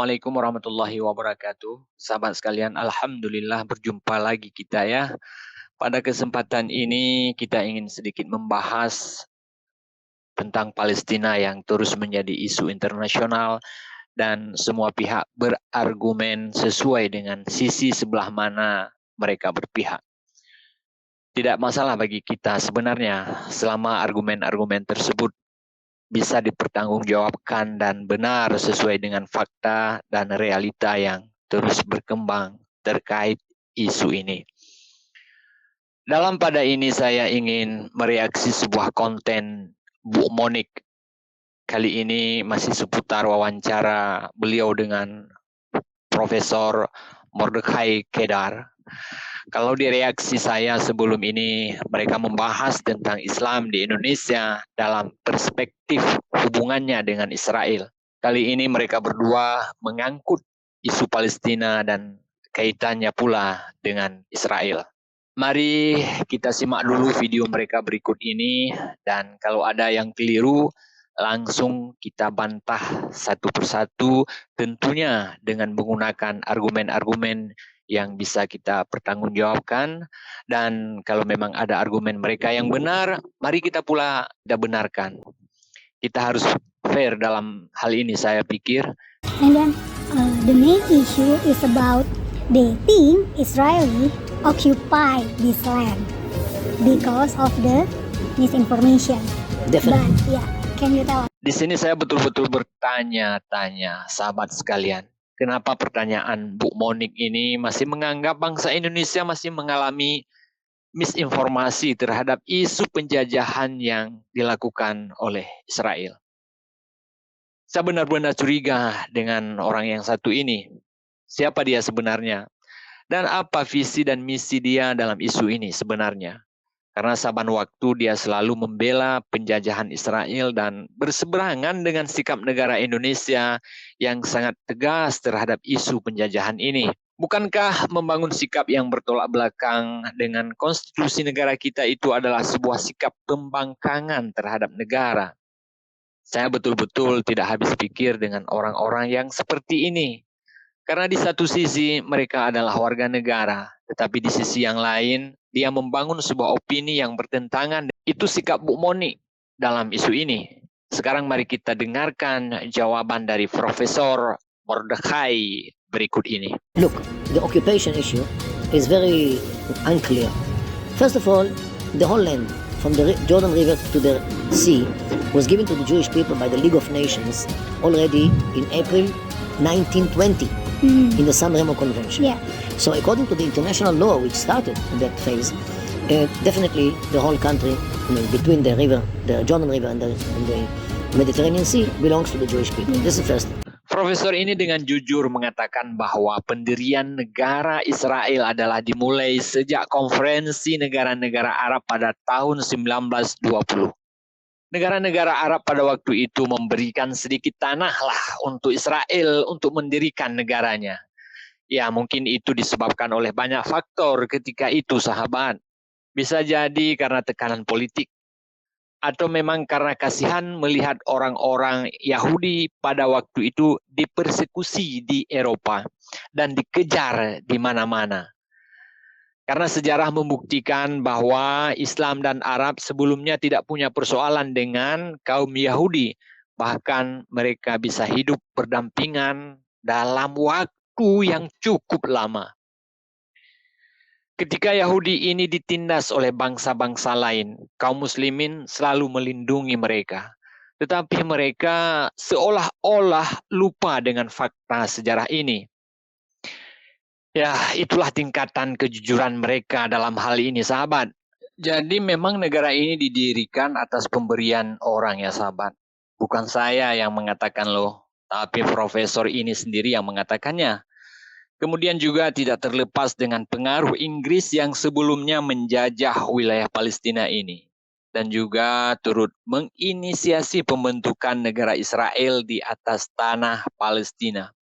Assalamualaikum warahmatullahi wabarakatuh. Sahabat sekalian, alhamdulillah berjumpa lagi kita ya. Pada kesempatan ini kita ingin sedikit membahas tentang Palestina yang terus menjadi isu internasional dan semua pihak berargumen sesuai dengan sisi sebelah mana mereka berpihak. Tidak masalah bagi kita sebenarnya selama argumen-argumen tersebut bisa dipertanggungjawabkan dan benar sesuai dengan fakta dan realita yang terus berkembang terkait isu ini. Dalam pada ini saya ingin mereaksi sebuah konten Bu Monik. Kali ini masih seputar wawancara beliau dengan Profesor Mordechai Kedar. Kalau di reaksi saya sebelum ini, mereka membahas tentang Islam di Indonesia dalam perspektif hubungannya dengan Israel. Kali ini mereka berdua mengangkut isu Palestina dan kaitannya pula dengan Israel. Mari kita simak dulu video mereka berikut ini, dan kalau ada yang keliru, langsung kita bantah satu persatu, tentunya dengan menggunakan argumen-argumen yang bisa kita pertanggungjawabkan. Dan kalau memang ada argumen mereka yang benar, mari kita pula benarkan. Kita harus fair dalam hal ini, saya pikir. And then the main issue is about they think Israeli occupy this land because of the misinformation. Definitely. But yeah, can you tell? Di sini saya betul-betul bertanya-tanya, sahabat sekalian. Kenapa pertanyaan Bu Monik ini masih menganggap bangsa Indonesia masih mengalami misinformasi terhadap isu penjajahan yang dilakukan oleh Israel? Saya benar-benar curiga dengan orang yang satu ini. Siapa dia sebenarnya? Dan apa visi dan misi dia dalam isu ini sebenarnya? Karena saban waktu dia selalu membela penjajahan Israel dan berseberangan dengan sikap negara Indonesia yang sangat tegas terhadap isu penjajahan ini. Bukankah membangun sikap yang bertolak belakang dengan konstitusi negara kita itu adalah sebuah sikap pembangkangan terhadap negara? Saya betul-betul tidak habis pikir dengan orang-orang yang seperti ini. Karena di satu sisi mereka adalah warga negara, tetapi di sisi yang lain dia membangun sebuah opini yang bertentangan. Itu sikap Bu Monik dalam isu ini. Sekarang mari kita dengarkan jawaban dari Profesor Mordechai berikut ini. Look, the occupation issue is very unclear. First of all, the whole land from the Jordan River to the sea was given to the Jewish people by the League of Nations already in April 1920 in the San Remo Convention. Yeah. So according to the international law which started in that phase, definitely the whole country, between the river, the Jordan River and the Mediterranean Sea belongs to the Jewish people. This is the first. Profesor ini dengan jujur mengatakan bahwa pendirian negara Israel adalah dimulai sejak konferensi negara-negara Arab pada tahun 1920. Negara-negara Arab pada waktu itu memberikan sedikit tanah lah untuk Israel untuk mendirikan negaranya. Ya, mungkin itu disebabkan oleh banyak faktor ketika itu, sahabat. Bisa jadi karena tekanan politik, atau memang karena kasihan melihat orang-orang Yahudi pada waktu itu dipersekusi di Eropa dan dikejar di mana-mana. Karena sejarah membuktikan bahwa Islam dan Arab sebelumnya tidak punya persoalan dengan kaum Yahudi. Bahkan mereka bisa hidup berdampingan dalam waktu yang cukup lama. Ketika Yahudi ini ditindas oleh bangsa-bangsa lain, kaum muslimin selalu melindungi mereka. Tetapi mereka seolah-olah lupa dengan fakta sejarah ini. Ya, itulah tingkatan kejujuran mereka dalam hal ini, sahabat. Jadi memang negara ini didirikan atas pemberian orang ya, sahabat. Bukan saya yang mengatakan loh, tapi profesor ini sendiri yang mengatakannya. Kemudian juga tidak terlepas dengan pengaruh Inggris yang sebelumnya menjajah wilayah Palestina ini. Dan juga turut menginisiasi pembentukan negara Israel di atas tanah Palestina.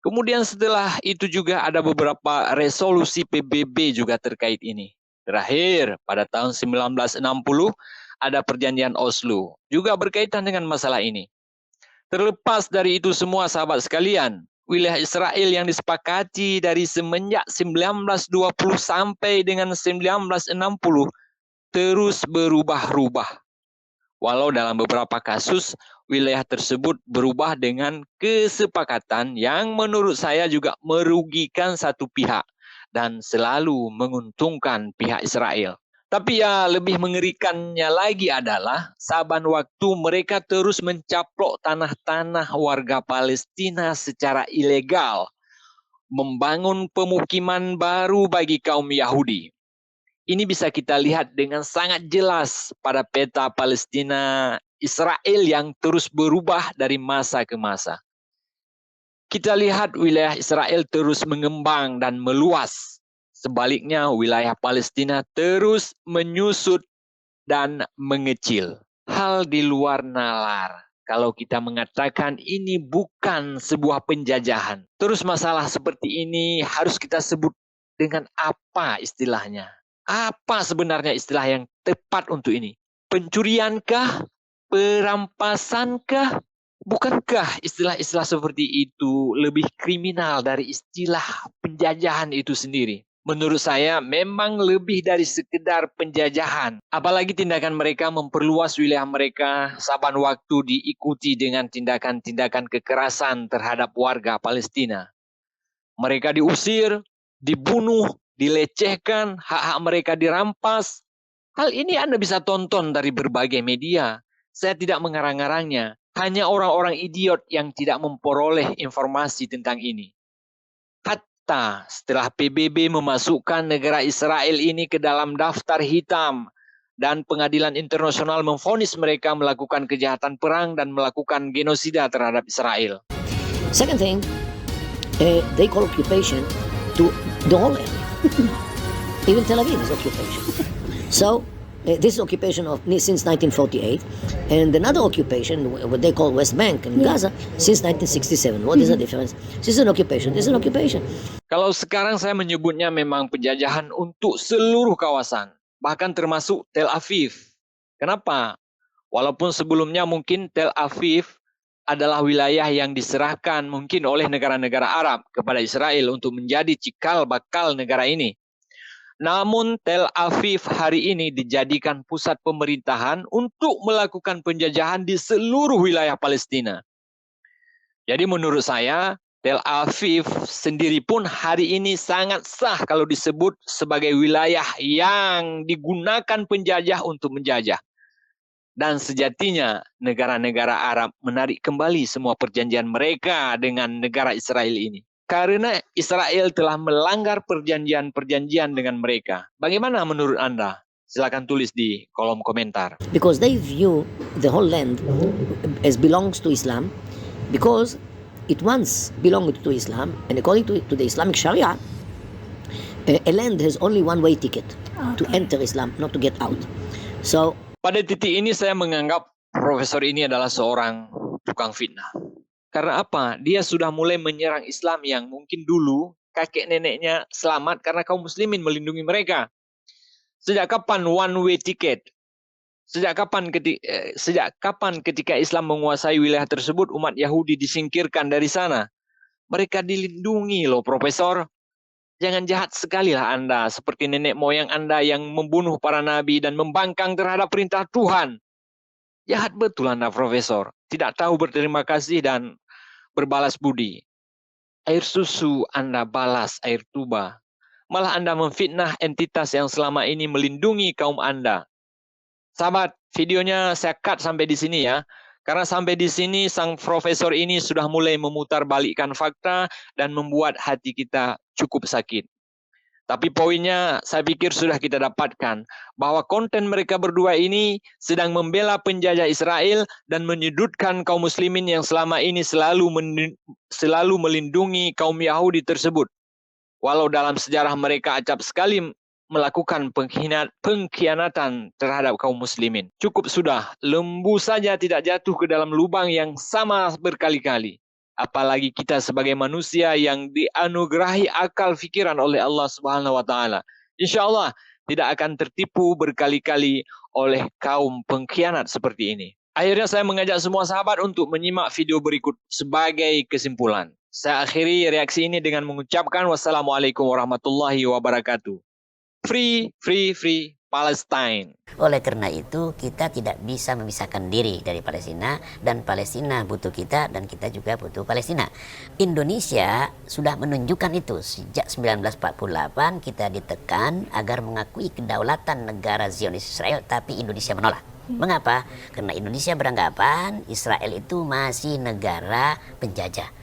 Kemudian setelah itu juga ada beberapa resolusi PBB juga terkait ini. Terakhir, pada tahun 1960 ada perjanjian Oslo, juga berkaitan dengan masalah ini. Terlepas dari itu semua, sahabat sekalian, wilayah Israel yang disepakati dari semenjak 1920 sampai dengan 1960 terus berubah-ubah. Walau dalam beberapa kasus wilayah tersebut berubah dengan kesepakatan yang menurut saya juga merugikan satu pihak dan selalu menguntungkan pihak Israel. Tapi ya lebih mengerikannya lagi adalah saban waktu mereka terus mencaplok tanah-tanah warga Palestina secara ilegal, membangun pemukiman baru bagi kaum Yahudi. Ini bisa kita lihat dengan sangat jelas pada peta Palestina Israel yang terus berubah dari masa ke masa. Kita lihat wilayah Israel terus mengembang dan meluas. Sebaliknya, wilayah Palestina terus menyusut dan mengecil. Hal di luar nalar kalau kita mengatakan ini bukan sebuah penjajahan. Terus masalah seperti ini harus kita sebut dengan apa istilahnya? Apa sebenarnya istilah yang tepat untuk ini? Pencuriankah? Perampasankah? Bukankah istilah-istilah seperti itu lebih kriminal dari istilah penjajahan itu sendiri? Menurut saya memang lebih dari sekedar penjajahan. Apalagi tindakan mereka memperluas wilayah mereka saban waktu diikuti dengan tindakan-tindakan kekerasan terhadap warga Palestina. Mereka diusir, dibunuh, dilecehkan, hak-hak mereka dirampas. Hal ini Anda bisa tonton dari berbagai media. Saya tidak mengarang-arangnya. Hanya orang-orang idiot yang tidak memperoleh informasi tentang ini. Setelah PBB memasukkan negara Israel ini ke dalam daftar hitam dan pengadilan internasional memvonis mereka melakukan kejahatan perang dan melakukan genosida terhadap Israel. Second thing, they call occupation to the whole area. Even Tel Aviv is occupation. So, this is occupation of since 1948, and another occupation, what they call West Bank in Gaza, since 1967. What is the difference? This is an occupation. This is an occupation. Kalau sekarang saya menyebutnya memang penjajahan untuk seluruh kawasan, bahkan termasuk Tel Aviv. Kenapa? Walaupun sebelumnya mungkin Tel Aviv adalah wilayah yang diserahkan mungkin oleh negara-negara Arab kepada Israel untuk menjadi cikal bakal negara ini. Namun Tel Aviv hari ini dijadikan pusat pemerintahan untuk melakukan penjajahan di seluruh wilayah Palestina. Jadi menurut saya, Tel Aviv sendiri pun hari ini sangat sah kalau disebut sebagai wilayah yang digunakan penjajah untuk menjajah. Dan sejatinya negara-negara Arab menarik kembali semua perjanjian mereka dengan negara Israel ini. Karena Israel telah melanggar perjanjian-perjanjian dengan mereka. Bagaimana menurut Anda? Silakan tulis di kolom komentar. Because they view the whole land as belongs to Islam, because it once belonged to Islam, and according to the Islamic Sharia, a land has only one-way ticket to enter Islam, not to get out. So, pada titik ini saya menganggap profesor ini adalah seorang tukang fitnah. Karena apa? Dia sudah mulai menyerang Islam yang mungkin dulu kakek neneknya selamat karena kaum muslimin melindungi mereka. Sejak kapan one-way ticket? Sejak kapan ketika Islam menguasai wilayah tersebut, umat Yahudi disingkirkan dari sana? Mereka dilindungi loh, Profesor. Jangan jahat sekali lah Anda, seperti nenek moyang Anda yang membunuh para nabi dan membangkang terhadap perintah Tuhan. Jahat betul Anda, Profesor. Tidak tahu berterima kasih dan berbalas budi. Air susu Anda balas air tuba. Malah Anda memfitnah entitas yang selama ini melindungi kaum Anda. Sahabat, videonya saya cut sampai di sini ya. Karena sampai di sini sang profesor ini sudah mulai memutarbalikkan fakta dan membuat hati kita cukup sakit. Tapi poinnya saya pikir sudah kita dapatkan bahwa konten mereka berdua ini sedang membela penjajah Israel dan menyudutkan kaum muslimin yang selama ini selalu melindungi kaum Yahudi tersebut. Walau dalam sejarah mereka acap sekali melakukan pengkhianatan terhadap kaum muslimin. Cukup sudah, lembu saja tidak jatuh ke dalam lubang yang sama berkali-kali. Apalagi kita sebagai manusia yang dianugerahi akal fikiran oleh Allah Subhanahu wa taala. Insyaallah tidak akan tertipu berkali-kali oleh kaum pengkhianat seperti ini. Akhirnya saya mengajak semua sahabat untuk menyimak video berikut sebagai kesimpulan. Saya akhiri reaksi ini dengan mengucapkan wassalamualaikum warahmatullahi wabarakatuh. Free, free, free Palestine. Oleh karena itu, kita tidak bisa memisahkan diri dari Palestina, dan Palestina butuh kita, dan kita juga butuh Palestina. Indonesia sudah menunjukkan itu. Sejak 1948 kita ditekan agar mengakui kedaulatan negara Zionis Israel, tapi Indonesia menolak. Mengapa? Karena Indonesia beranggapan Israel itu masih negara penjajah,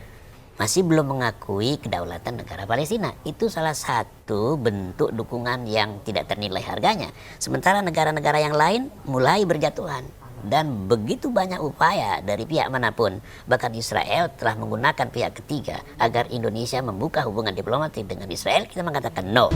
masih belum mengakui kedaulatan negara Palestina. Itu salah satu bentuk dukungan yang tidak ternilai harganya. Sementara negara-negara yang lain mulai berjatuhan. Dan begitu banyak upaya dari pihak manapun, bahkan Israel telah menggunakan pihak ketiga agar Indonesia membuka hubungan diplomatik dengan Israel, kita mengatakan no.